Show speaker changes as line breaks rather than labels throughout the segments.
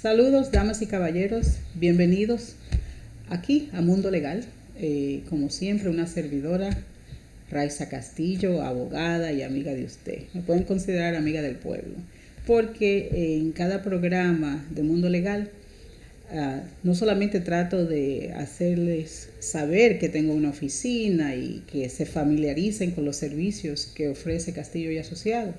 Saludos, damas y caballeros, bienvenidos aquí a Mundo Legal. Como siempre, una servidora, Raiza Castillo, abogada y amiga de usted. Me pueden considerar amiga del pueblo, porque en cada programa de Mundo Legal no solamente trato de hacerles saber que tengo una oficina y que se familiaricen con los servicios que ofrece Castillo y Asociados,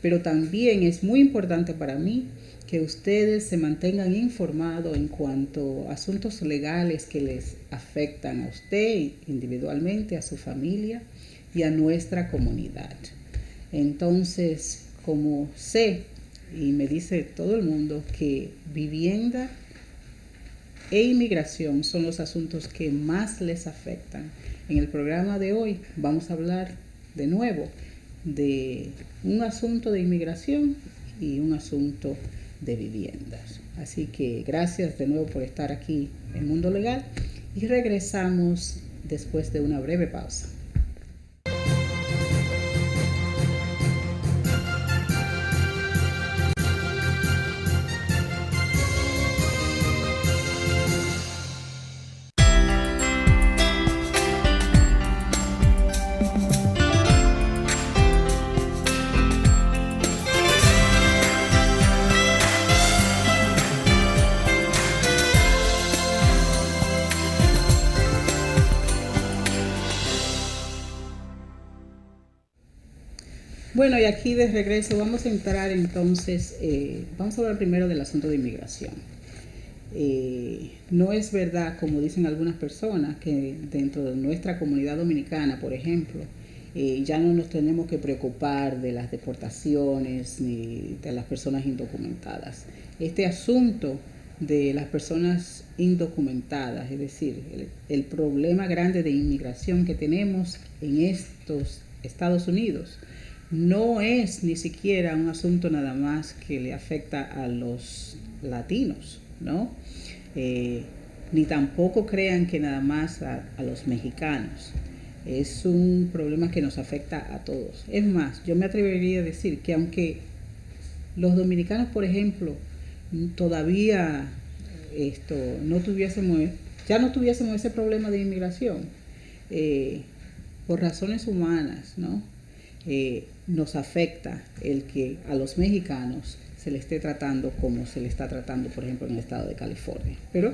pero también es muy importante para mí que ustedes se mantengan informados en cuanto a asuntos legales que les afectan a usted individualmente, a su familia y a nuestra comunidad. Entonces, como sé y me dice todo el mundo que vivienda e inmigración son los asuntos que más les afectan, en el programa de hoy vamos a hablar de nuevo de un asunto de inmigración y un asunto de viviendas. Así que gracias de nuevo por estar aquí en Mundo Legal y regresamos después de una breve pausa. Bueno, y aquí de regreso vamos a entrar entonces, vamos a hablar primero del asunto de inmigración. No es verdad, como dicen algunas personas, que dentro de nuestra comunidad dominicana, por ejemplo, ya no nos tenemos que preocupar de las deportaciones ni de las personas indocumentadas. Este asunto de las personas indocumentadas, es decir, el problema grande de inmigración que tenemos en estos Estados Unidos, no es ni siquiera un asunto nada más que le afecta a los latinos, ¿no? Ni tampoco crean que nada más a los mexicanos. Es un problema que nos afecta a todos. Es más, yo me atrevería a decir que aunque los dominicanos, por ejemplo, todavía no tuviésemos ese problema de inmigración, por razones humanas, ¿no? Nos afecta el que a los mexicanos se le esté tratando como se le está tratando, por ejemplo, en el estado de California. Pero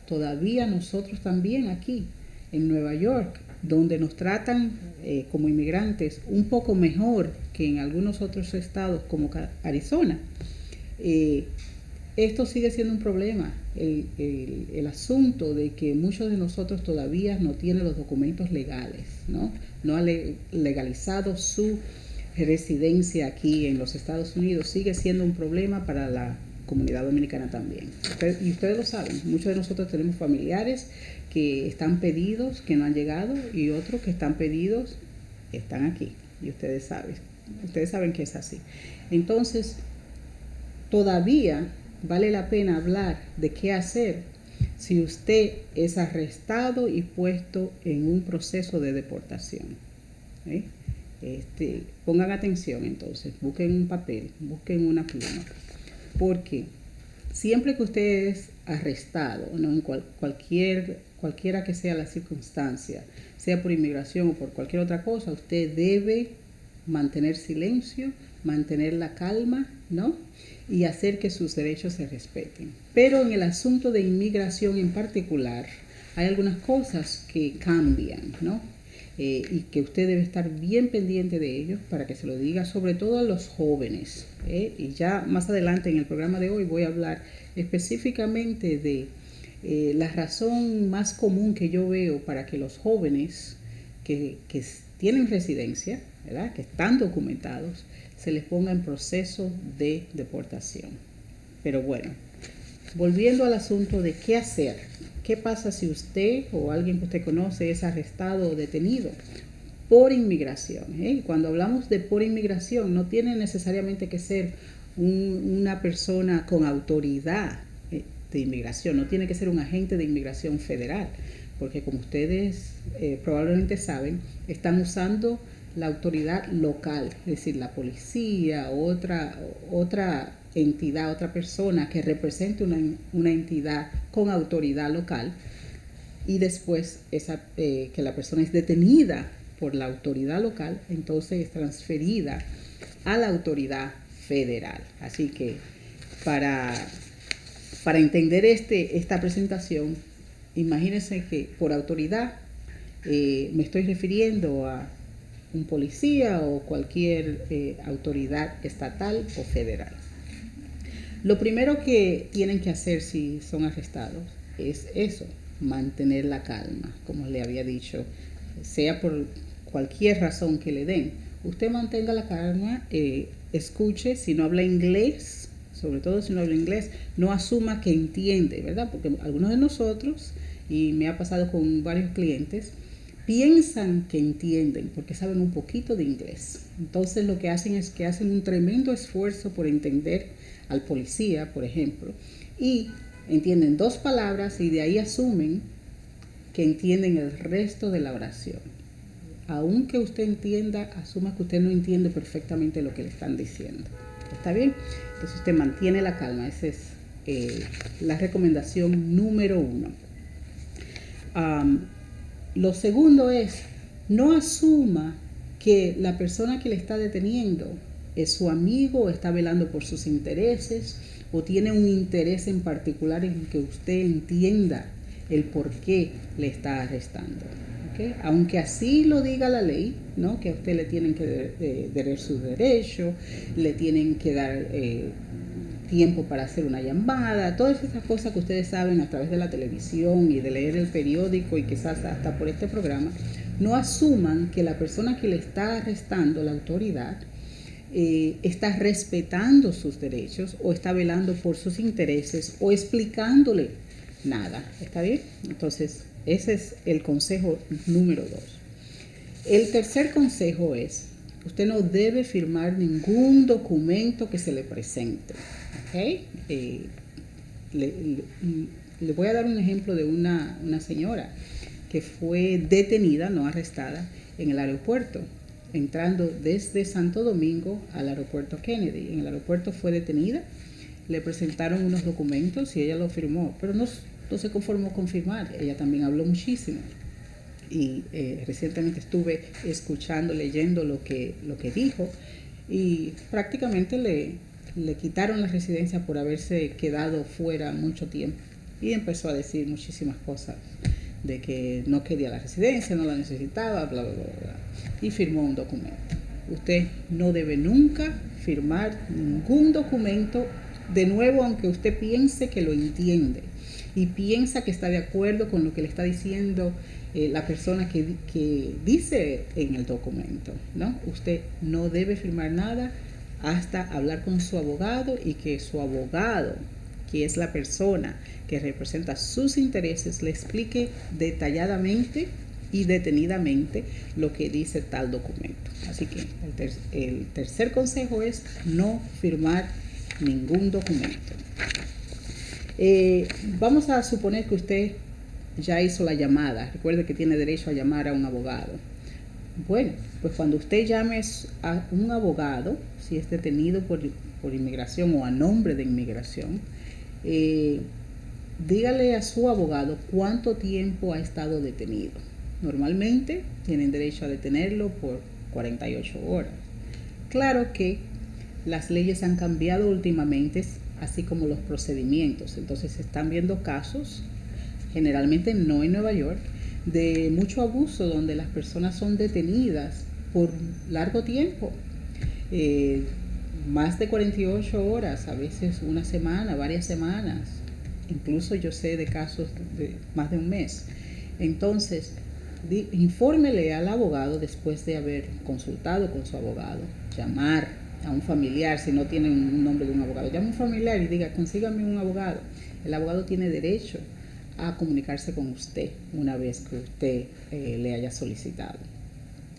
todavía nosotros también aquí, en Nueva York, donde nos tratan como inmigrantes un poco mejor que en algunos otros estados como Arizona, esto sigue siendo un problema. El asunto de que muchos de nosotros todavía no tienen los documentos legales, no han legalizado su residencia aquí en los Estados Unidos, sigue siendo un problema para la comunidad dominicana también. Y ustedes lo saben, muchos de nosotros tenemos familiares que están pedidos, que no han llegado, y otros que están pedidos, están aquí. Y ustedes saben que es así. Entonces, todavía vale la pena hablar de qué hacer si usted es arrestado y puesto en un proceso de deportación. Pongan atención entonces, busquen un papel, busquen una pluma, porque siempre que usted es arrestado, ¿no? En cualquiera que sea la circunstancia, sea por inmigración o por cualquier otra cosa, usted debe mantener silencio, mantener la calma, ¿no? Y hacer que sus derechos se respeten. Pero en el asunto de inmigración en particular, hay algunas cosas que cambian, ¿no? Y que usted debe estar bien pendiente de ellos para que se lo diga, sobre todo a los jóvenes. Y ya más adelante en el programa de hoy voy a hablar específicamente de la razón más común que yo veo para que los jóvenes que tienen residencia, ¿verdad?, que están documentados, se les ponga en proceso de deportación. Pero bueno, volviendo al asunto de qué hacer. ¿Qué pasa si usted o alguien que usted conoce es arrestado o detenido por inmigración? Cuando hablamos de por inmigración, no tiene necesariamente que ser una persona con autoridad de inmigración, no tiene que ser un agente de inmigración federal, porque como ustedes probablemente saben, están usando la autoridad local, es decir, la policía, otra entidad, otra persona que represente una entidad con autoridad local, y después que la persona es detenida por la autoridad local, entonces es transferida a la autoridad federal. Así que para entender esta presentación, imagínense que por autoridad me estoy refiriendo a un policía o cualquier autoridad estatal o federal. Lo primero que tienen que hacer si son arrestados es eso, mantener la calma, como le había dicho, sea por cualquier razón que le den. Usted mantenga la calma, escuche, si no habla inglés, sobre todo si no habla inglés, no asuma que entiende, ¿verdad? Porque algunos de nosotros, y me ha pasado con varios clientes, piensan que entienden porque saben un poquito de inglés. Entonces lo que hacen es que hacen un tremendo esfuerzo por entender al policía, por ejemplo, y entienden 2 palabras y de ahí asumen que entienden el resto de la oración. Aunque usted entienda, asuma que usted no entiende perfectamente lo que le están diciendo. ¿Está bien? Entonces usted mantiene la calma. Esa es la recomendación número 1. Lo segundo es, no asuma que la persona que le está deteniendo es su amigo o está velando por sus intereses o tiene un interés en particular en que usted entienda el por qué le está arrestando. ¿Okay? Aunque así lo diga la ley, ¿no? Que a usted le tienen que dar sus derechos, le tienen que dar tiempo para hacer una llamada, todas esas cosas que ustedes saben a través de la televisión y de leer el periódico y quizás hasta por este programa, no asuman que la persona que le está arrestando, la autoridad, está respetando sus derechos o está velando por sus intereses o explicándole nada. ¿Está bien? Entonces, ese es el consejo número 2. El tercer consejo es, usted no debe firmar ningún documento que se le presente. ¿Okay? Le voy a dar un ejemplo de una señora que fue detenida, no arrestada, en el aeropuerto, entrando desde Santo Domingo al aeropuerto Kennedy. En el aeropuerto fue detenida, le presentaron unos documentos y ella lo firmó, pero no se conformó con firmar, ella también habló muchísimo. Y recientemente estuve escuchando, leyendo lo que dijo, y prácticamente le quitaron la residencia por haberse quedado fuera mucho tiempo. Y empezó a decir muchísimas cosas de que no quería la residencia, no la necesitaba, bla, bla, bla, bla. Y firmó un documento. Usted no debe nunca firmar ningún documento, de nuevo, aunque usted piense que lo entiende y piensa que está de acuerdo con lo que le está diciendo la persona que dice en el documento, ¿no? Usted no debe firmar nada hasta hablar con su abogado y que su abogado, que es la persona que representa sus intereses, le explique detalladamente y detenidamente lo que dice tal documento. Así que el tercer consejo es no firmar ningún documento. Vamos a suponer que usted ya hizo la llamada. Recuerde que tiene derecho a llamar a un abogado. Bueno, pues cuando usted llame a un abogado, si es detenido por inmigración o a nombre de inmigración, dígale a su abogado cuánto tiempo ha estado detenido. Normalmente tienen derecho a detenerlo por 48 horas. Claro que las leyes han cambiado últimamente, así como los procedimientos. Entonces se están viendo casos, generalmente no en Nueva York, de mucho abuso donde las personas son detenidas por largo tiempo, más de 48 horas, a veces una semana, varias semanas. Incluso yo sé de casos de más de un mes. Entonces, infórmele al abogado después de haber consultado con su abogado, llamar a un familiar, si no tienen un nombre de un abogado, llame a un familiar y diga, consígame un abogado. El abogado tiene derecho a comunicarse con usted una vez que usted le haya solicitado.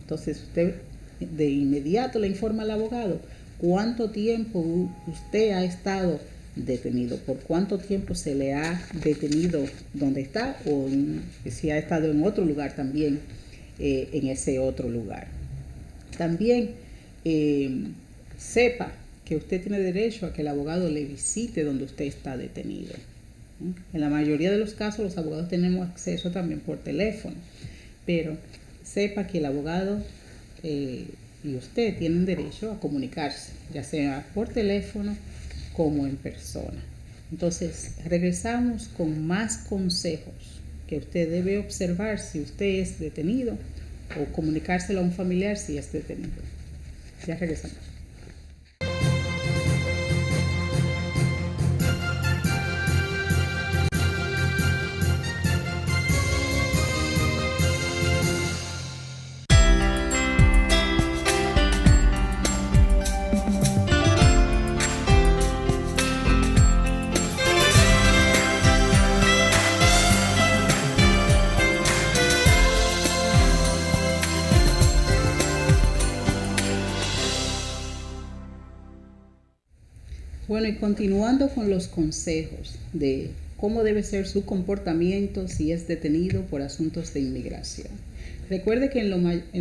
Entonces usted de inmediato le informa al abogado cuánto tiempo usted ha estado detenido, por cuánto tiempo se le ha detenido donde está o si ha estado en otro lugar también, en ese otro lugar. También sepa que usted tiene derecho a que el abogado le visite donde usted está detenido. En la mayoría de los casos los abogados tenemos acceso también por teléfono, pero sepa que el abogado y usted tienen derecho a comunicarse, ya sea por teléfono como en persona. Entonces, regresamos con más consejos que usted debe observar si usted es detenido o comunicárselo a un familiar si es detenido. Ya regresamos. Bueno, y continuando con los consejos de cómo debe ser su comportamiento si es detenido por asuntos de inmigración. Recuerde que en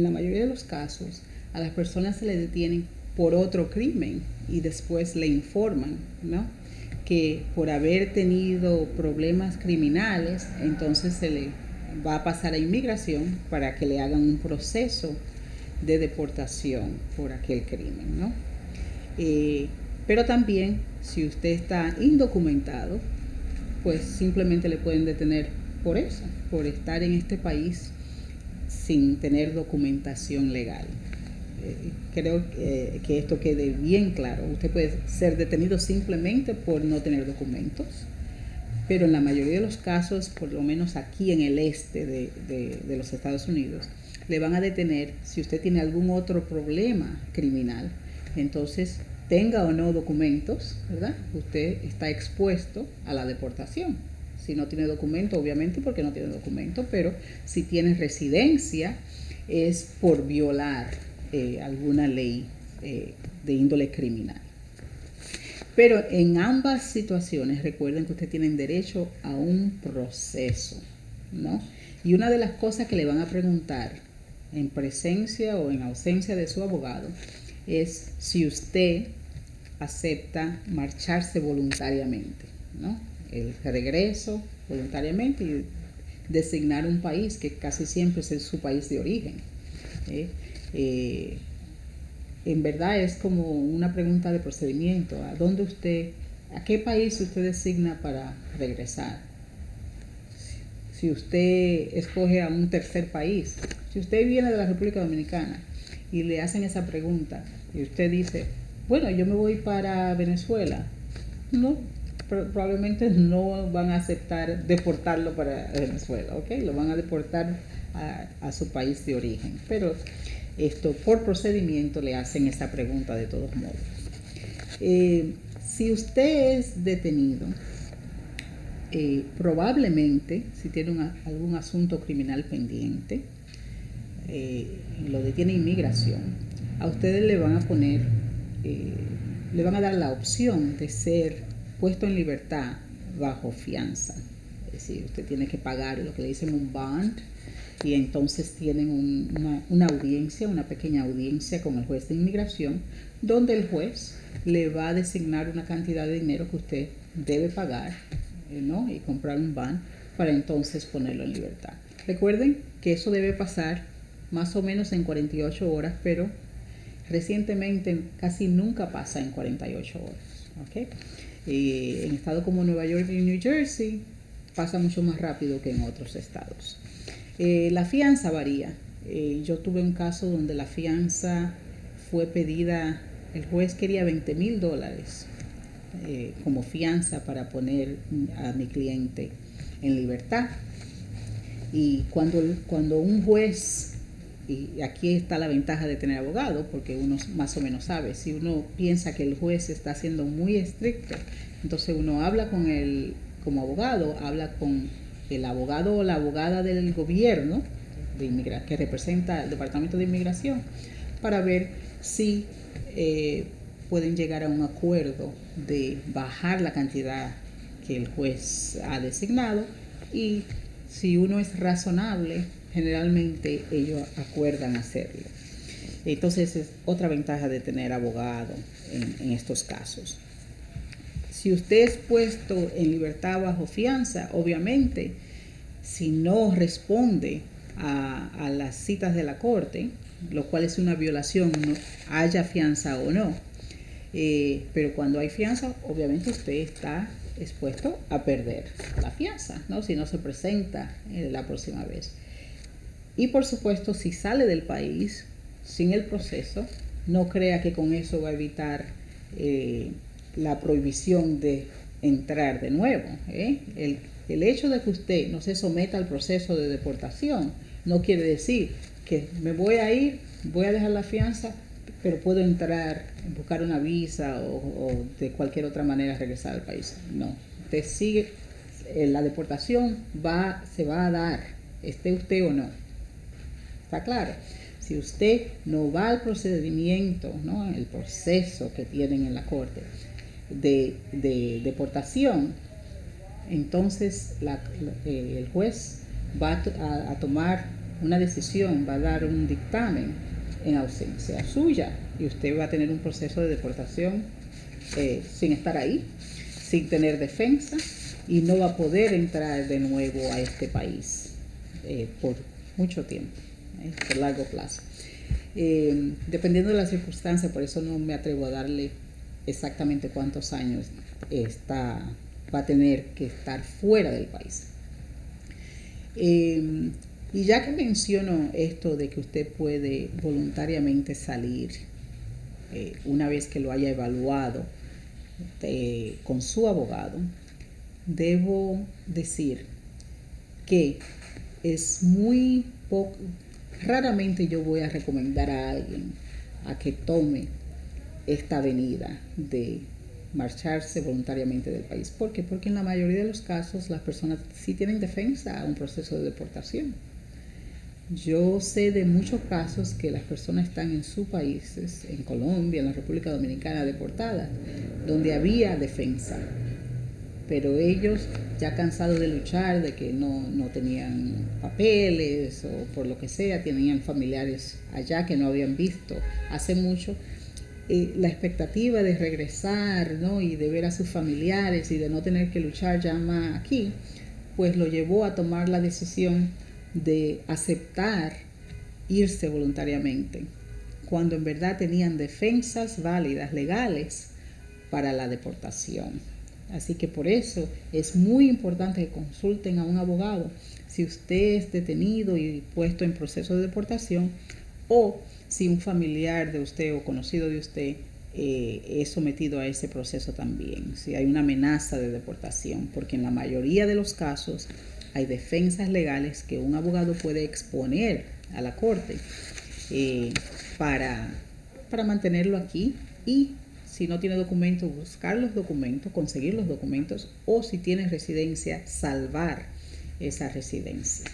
la mayoría de los casos a las personas se les detienen por otro crimen y después le informan, ¿no?, que por haber tenido problemas criminales, entonces se le va a pasar a inmigración para que le hagan un proceso de deportación por aquel crimen, ¿no? Pero también, si usted está indocumentado, pues simplemente le pueden detener por eso, por estar en este país sin tener documentación legal. Creo que esto quede bien claro. Usted puede ser detenido simplemente por no tener documentos, pero en la mayoría de los casos, por lo menos aquí en el este de los Estados Unidos, le van a detener si usted tiene algún otro problema criminal. Entonces, tenga o no documentos, ¿verdad?, usted está expuesto a la deportación. Si no tiene documento, obviamente porque no tiene documento, pero si tiene residencia es por violar alguna ley de índole criminal. Pero en ambas situaciones recuerden que ustedes tienen derecho a un proceso, ¿no? Y una de las cosas que le van a preguntar en presencia o en ausencia de su abogado es si usted acepta marcharse voluntariamente, ¿no? El regreso voluntariamente y designar un país que casi siempre es su país de origen. En verdad es como una pregunta de procedimiento. ¿A qué país usted designa para regresar? Si usted escoge a un tercer país, si usted viene de la República Dominicana y le hacen esa pregunta y usted dice, bueno, yo me voy para Venezuela, no, probablemente no van a aceptar deportarlo para Venezuela, ¿ok? Lo van a deportar a su país de origen, pero esto por procedimiento le hacen esa pregunta de todos modos. Si usted es detenido, probablemente si tiene algún asunto criminal pendiente, lo detiene inmigración, a ustedes le van a poner, le van a dar la opción de ser puesto en libertad bajo fianza. Es decir, usted tiene que pagar lo que le dicen un bond, y entonces tienen una audiencia, una pequeña audiencia con el juez de inmigración, donde el juez le va a designar una cantidad de dinero que usted debe pagar, ¿no?, y comprar un bond para entonces ponerlo en libertad. Recuerden que eso debe pasar más o menos en 48 horas, pero recientemente casi nunca pasa en 48 horas, ¿ok? En estados como Nueva York y New Jersey pasa mucho más rápido que en otros estados. La fianza varía. Yo tuve un caso donde la fianza fue pedida, el juez quería $20,000 como fianza para poner a mi cliente en libertad. Y cuando un juez, y aquí está la ventaja de tener abogado, porque uno más o menos sabe, si uno piensa que el juez está siendo muy estricto, entonces uno habla con él como abogado, habla con el abogado o la abogada del gobierno que representa el Departamento de Inmigración, para ver si pueden llegar a un acuerdo de bajar la cantidad que el juez ha designado, y si uno es razonable, generalmente ellos acuerdan hacerlo. Entonces es otra ventaja de tener abogado en estos casos. Si usted es puesto en libertad bajo fianza, obviamente, si no responde a las citas de la corte, lo cual es una violación, no haya fianza o no, pero cuando hay fianza, obviamente usted está expuesto a perder la fianza, ¿no? Si no se presenta la próxima vez. Y por supuesto, si sale del país sin el proceso, no crea que con eso va a evitar la prohibición de entrar de nuevo. El hecho de que usted no se someta al proceso de deportación no quiere decir que me voy a ir, voy a dejar la fianza, pero puedo entrar, buscar una visa o de cualquier otra manera regresar al país. No, usted sigue, la deportación se va a dar, esté usted o no. ¿Está claro? Si usted no va al procedimiento, ¿no?, el proceso que tienen en la corte de deportación, entonces el juez va a tomar una decisión, va a dar un dictamen en ausencia suya y usted va a tener un proceso de deportación sin estar ahí, sin tener defensa, y no va a poder entrar de nuevo a este país por mucho tiempo, por largo plazo. Dependiendo de las circunstancias, por eso no me atrevo a darle exactamente cuántos años va a tener que estar fuera del país. Y ya que menciono esto de que usted puede voluntariamente salir una vez que lo haya evaluado con su abogado, debo decir que es muy poco, raramente yo voy a recomendar a alguien a que tome esta avenida de marcharse voluntariamente del país. ¿Por qué? Porque en la mayoría de los casos las personas sí tienen defensa a un proceso de deportación. Yo sé de muchos casos que las personas están en sus países, en Colombia, en la República Dominicana, deportadas, donde había defensa, pero ellos, ya cansados de luchar, de que no tenían papeles o por lo que sea, tenían familiares allá que no habían visto hace mucho, la expectativa de regresar, ¿no?, y de ver a sus familiares y de no tener que luchar ya más aquí, pues lo llevó a tomar la decisión de aceptar irse voluntariamente, cuando en verdad tenían defensas válidas, legales, para la deportación. Así que por eso es muy importante que consulten a un abogado si usted es detenido y puesto en proceso de deportación, o si un familiar de usted o conocido de usted es sometido a ese proceso también, si hay una amenaza de deportación, porque en la mayoría de los casos hay defensas legales que un abogado puede exponer a la corte para mantenerlo aquí, y si no tiene documentos, buscar los documentos, conseguir los documentos, o si tiene residencia, salvar esa residencia.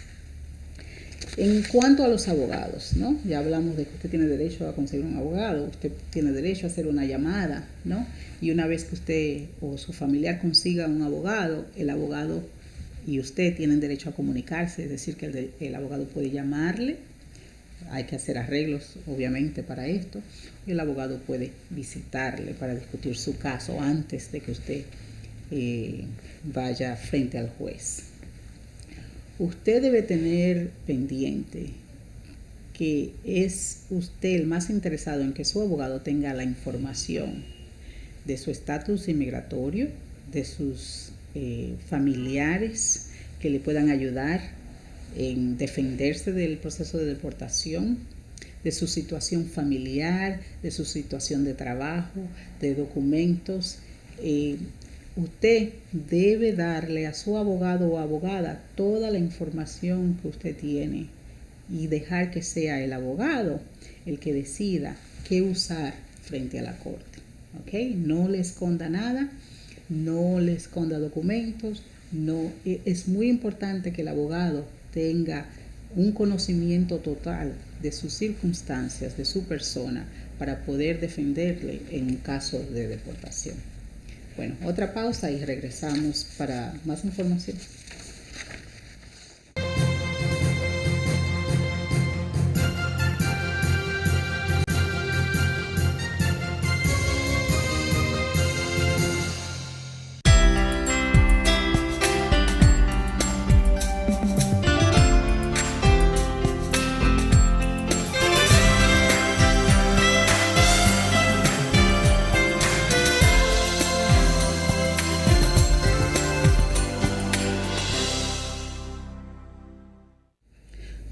En cuanto a los abogados, ¿no?, ya hablamos de que usted tiene derecho a conseguir un abogado, usted tiene derecho a hacer una llamada, ¿no?, y una vez que usted o su familiar consiga un abogado, el abogado y usted tienen derecho a comunicarse, es decir, que el abogado puede llamarle, hay que hacer arreglos obviamente para esto, y el abogado puede visitarle para discutir su caso antes de que usted vaya frente al juez. Usted debe tener pendiente que es usted el más interesado en que su abogado tenga la información de su estatus inmigratorio, de sus familiares que le puedan ayudar en defenderse del proceso de deportación, de su situación familiar, de su situación de trabajo, de documentos. Usted debe darle a su abogado o abogada toda la información que usted tiene y dejar que sea el abogado el que decida qué usar frente a la corte. ¿Okay? No le esconda nada, no le esconda documentos. No, es muy importante que el abogado tenga un conocimiento total de sus circunstancias, de su persona, para poder defenderle en un caso de deportación. Bueno, otra pausa y regresamos para más información.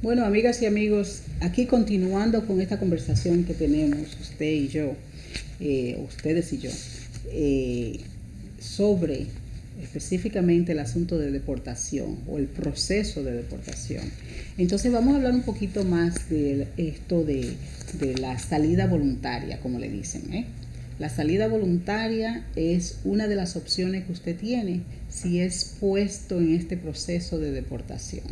Bueno, amigas y amigos, aquí continuando con esta conversación que tenemos usted y yo, ustedes y yo, sobre específicamente el asunto de deportación o el proceso de deportación. Entonces vamos a hablar un poquito más de esto de la salida voluntaria, como le dicen. La salida voluntaria es una de las opciones que usted tiene si es puesto en este proceso de deportación,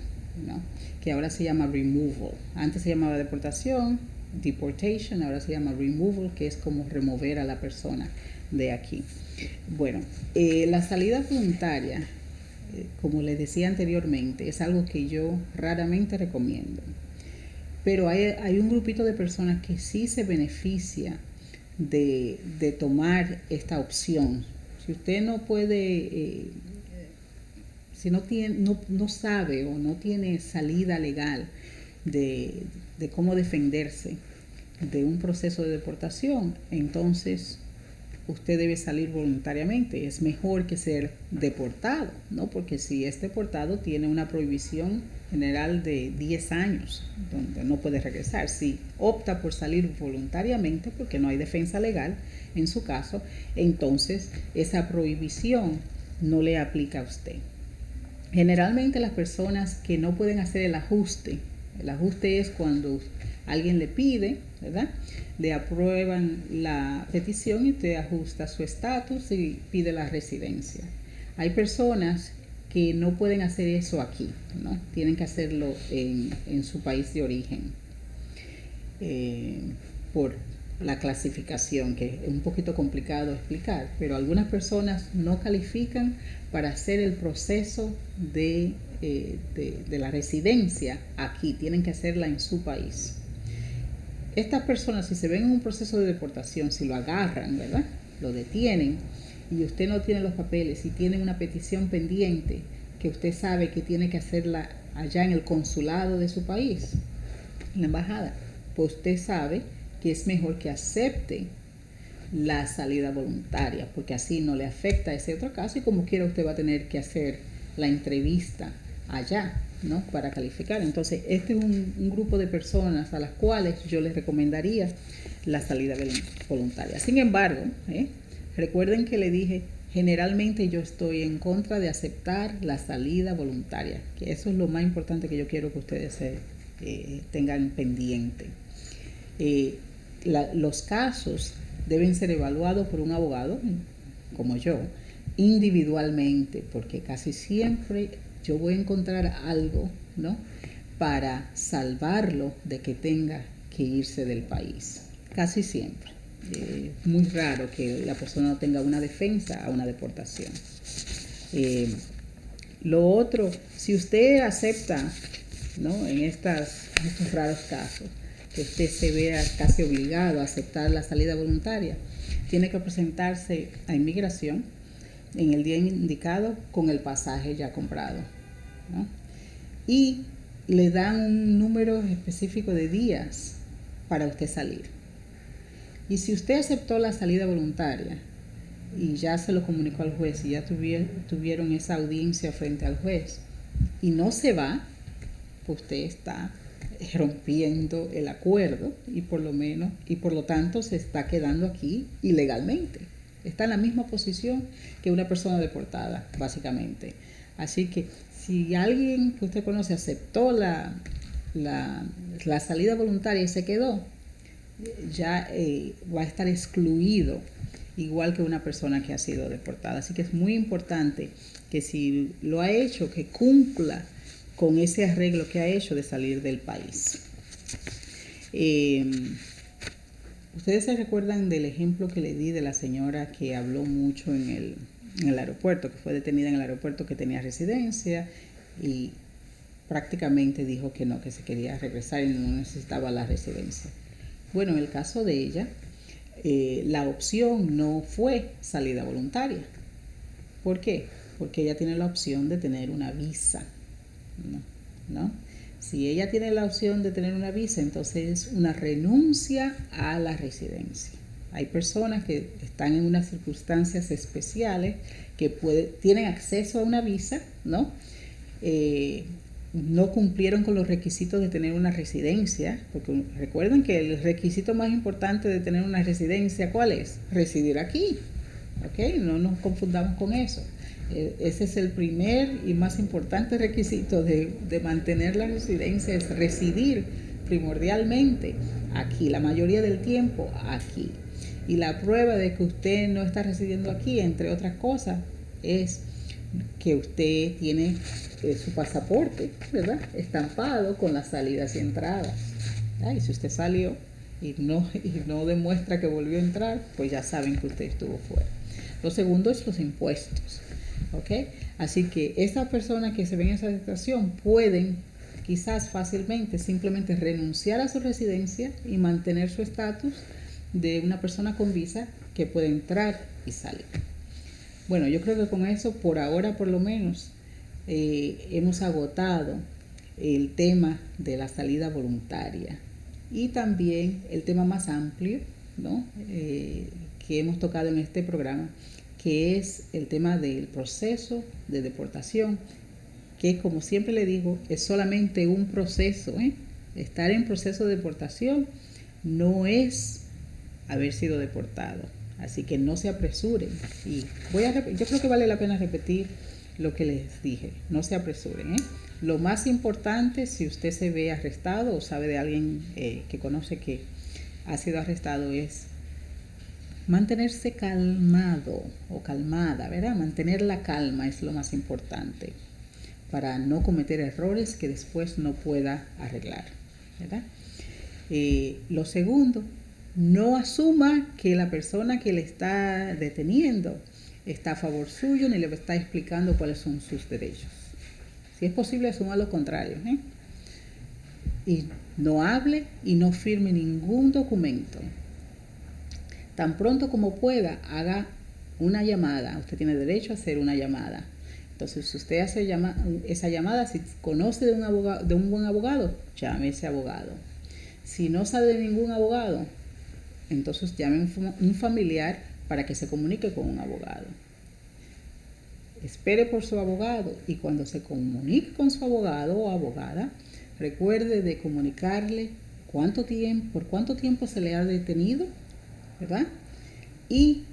¿no? Que ahora se llama removal. Antes se llamaba deportación, deportation, ahora se llama removal, que es como remover a la persona de aquí. Bueno, la salida voluntaria, como les decía anteriormente, es algo que yo raramente recomiendo. Pero hay un grupito de personas que sí se beneficia de tomar esta opción. Si usted no puede, si no sabe o no tiene salida legal de cómo defenderse de un proceso de deportación, entonces usted debe salir voluntariamente. Es mejor que ser deportado, ¿no? Porque si es deportado tiene una prohibición general de 10 años, donde no puede regresar. Si opta por salir voluntariamente, porque no hay defensa legal en su caso, entonces esa prohibición no le aplica a usted. Generalmente las personas que no pueden hacer el ajuste es cuando alguien le pide, ¿verdad? Le aprueban la petición y usted ajusta su estatus y pide la residencia. Hay personas que no pueden hacer eso aquí, ¿no? Tienen que hacerlo en su país de origen por la clasificación, que es un poquito complicado de explicar, pero algunas personas no califican para hacer el proceso de la residencia aquí, tienen que hacerla en su país. Estas personas, si se ven en un proceso de deportación, si lo agarran, ¿verdad? Lo detienen y usted no tiene los papeles y tiene una petición pendiente que usted sabe que tiene que hacerla allá en el consulado de su país, en la embajada, pues usted sabe que es mejor que acepte la salida voluntaria, porque así no le afecta ese otro caso y como quiera usted va a tener que hacer la entrevista allá, ¿no? Para calificar. Entonces, este es un grupo de personas a las cuales yo les recomendaría la salida voluntaria. Sin embargo, recuerden que le dije, generalmente yo estoy en contra de aceptar la salida voluntaria, que eso es lo más importante que yo quiero que ustedes tengan pendiente. Los casos deben ser evaluados por un abogado, como yo, individualmente, porque casi siempre yo voy a encontrar algo, ¿no? Para salvarlo de que tenga que irse del país. Casi siempre. Es muy raro que la persona no tenga una defensa a una deportación. Lo otro, si usted acepta, ¿no? En estos raros casos, que usted se vea casi obligado a aceptar la salida voluntaria, tiene que presentarse a inmigración en el día indicado con el pasaje ya comprado, ¿no? Y le dan un número específico de días para usted salir. Y si usted aceptó la salida voluntaria y ya se lo comunicó al juez y ya tuvieron esa audiencia frente al juez y no se va, pues usted está rompiendo el acuerdo y por lo tanto se está quedando aquí ilegalmente. Está en la misma posición que una persona deportada, básicamente. Así que si alguien que usted conoce aceptó la salida voluntaria y se quedó, ya va a estar excluido, igual que una persona que ha sido deportada. Así que es muy importante que si lo ha hecho, que cumpla con ese arreglo que ha hecho de salir del país. Ustedes se recuerdan del ejemplo que le di de la señora que habló mucho en el aeropuerto, que fue detenida en el aeropuerto, que tenía residencia y prácticamente dijo que no, que se quería regresar y no necesitaba la residencia. Bueno, en el caso de ella, la opción no fue salida voluntaria. ¿Por qué? Porque ella tiene la opción de tener una visa, ¿no? Si ella tiene la opción de tener una visa, entonces es una renuncia a la residencia. Hay personas que están en unas circunstancias especiales que tienen acceso a una visa, ¿no? no cumplieron con los requisitos de tener una residencia, porque recuerden que el requisito más importante de tener una residencia, ¿cuál es? Residir aquí, ¿ok? No nos confundamos con eso. Ese es el primer y más importante requisito de mantener la residencia, es residir primordialmente aquí, la mayoría del tiempo aquí. Y la prueba de que usted no está residiendo aquí, entre otras cosas, es que usted tiene su pasaporte, ¿verdad?, estampado con las salidas y entradas. Y si usted salió y no demuestra que volvió a entrar, pues ya saben que usted estuvo fuera. Lo segundo es los impuestos, ¿ok? Así que esas personas que se ven en esa situación pueden quizás fácilmente simplemente renunciar a su residencia y mantener su estatus de una persona con visa que puede entrar y salir. Bueno, yo creo que con eso, por ahora por lo menos, hemos agotado el tema de la salida voluntaria y también el tema más amplio, ¿no?, que hemos tocado en este programa, que es el tema del proceso de deportación, que, como siempre le digo, es solamente un proceso. Estar en proceso de deportación no es haber sido deportado. Así que no se apresuren. Y yo creo que vale la pena repetir lo que les dije. No se apresuren. Lo más importante, si usted se ve arrestado o sabe de alguien que conoce que ha sido arrestado, es mantenerse calmado o calmada, ¿verdad? Mantener la calma es lo más importante para no cometer errores que después no pueda arreglar, ¿verdad? Lo segundo, no asuma que la persona que le está deteniendo está a favor suyo ni le está explicando cuáles son sus derechos. Si es posible, asuma lo contrario, y no hable y no firme ningún documento. Tan pronto como pueda, haga una llamada. Usted tiene derecho a hacer una llamada. Entonces, si usted hace esa llamada, si conoce de un buen abogado, llame a ese abogado. Si no sabe de ningún abogado, entonces llame a un familiar para que se comunique con un abogado. Espere por su abogado y cuando se comunique con su abogado o abogada, recuerde de comunicarle por cuánto tiempo se le ha detenido, ¿verdad? Y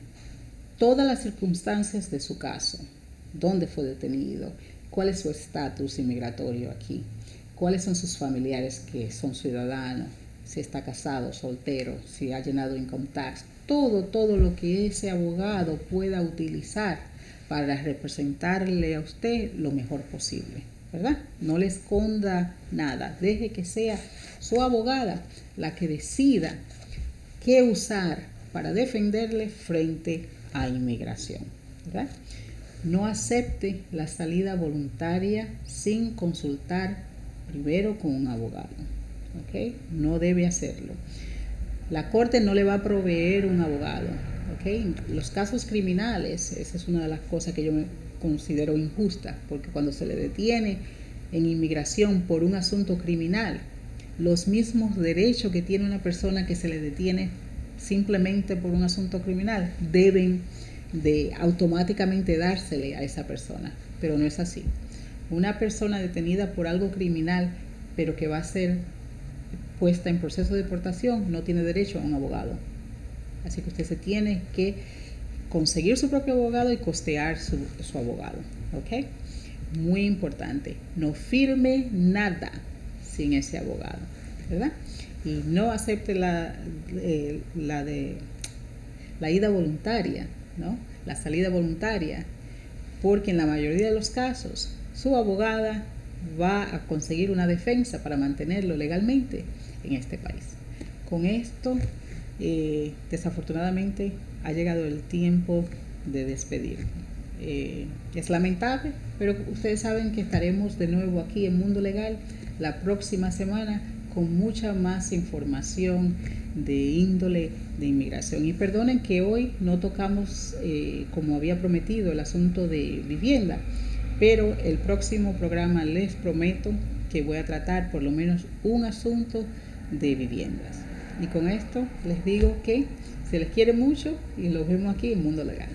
todas las circunstancias de su caso. ¿Dónde fue detenido? ¿Cuál es su estatus inmigratorio aquí? ¿Cuáles son sus familiares que son ciudadanos? Si está casado, soltero, si ha llenado income tax. Todo lo que ese abogado pueda utilizar para representarle a usted lo mejor posible, ¿verdad? No le esconda nada. Deje que sea su abogada la que decida qué usar para defenderle frente a inmigración, ¿verdad? No acepte la salida voluntaria sin consultar primero con un abogado, ¿ok? No debe hacerlo. La corte no le va a proveer un abogado, ¿ok? Los casos criminales, esa es una de las cosas que yo me considero injusta, porque cuando se le detiene en inmigración por un asunto criminal, los mismos derechos que tiene una persona que se le detiene simplemente por un asunto criminal deben de automáticamente dársele a esa persona, pero no es así. Una persona detenida por algo criminal, pero que va a ser puesta en proceso de deportación, no tiene derecho a un abogado. Así que usted se tiene que conseguir su propio abogado y costear su abogado, ¿ok? Muy importante, no firme nada sin ese abogado, ¿verdad? Y no acepte la ida voluntaria, ¿no? La salida voluntaria, porque en la mayoría de los casos su abogada va a conseguir una defensa para mantenerlo legalmente en este país. Con esto, desafortunadamente, ha llegado el tiempo de despedir. Es lamentable, pero ustedes saben que estaremos de nuevo aquí en Mundo Legal la próxima semana con mucha más información de índole de inmigración. Y perdonen que hoy no tocamos, como había prometido, el asunto de vivienda, pero el próximo programa les prometo que voy a tratar por lo menos un asunto de viviendas. Y con esto les digo que se les quiere mucho y los vemos aquí en Mundo Legal.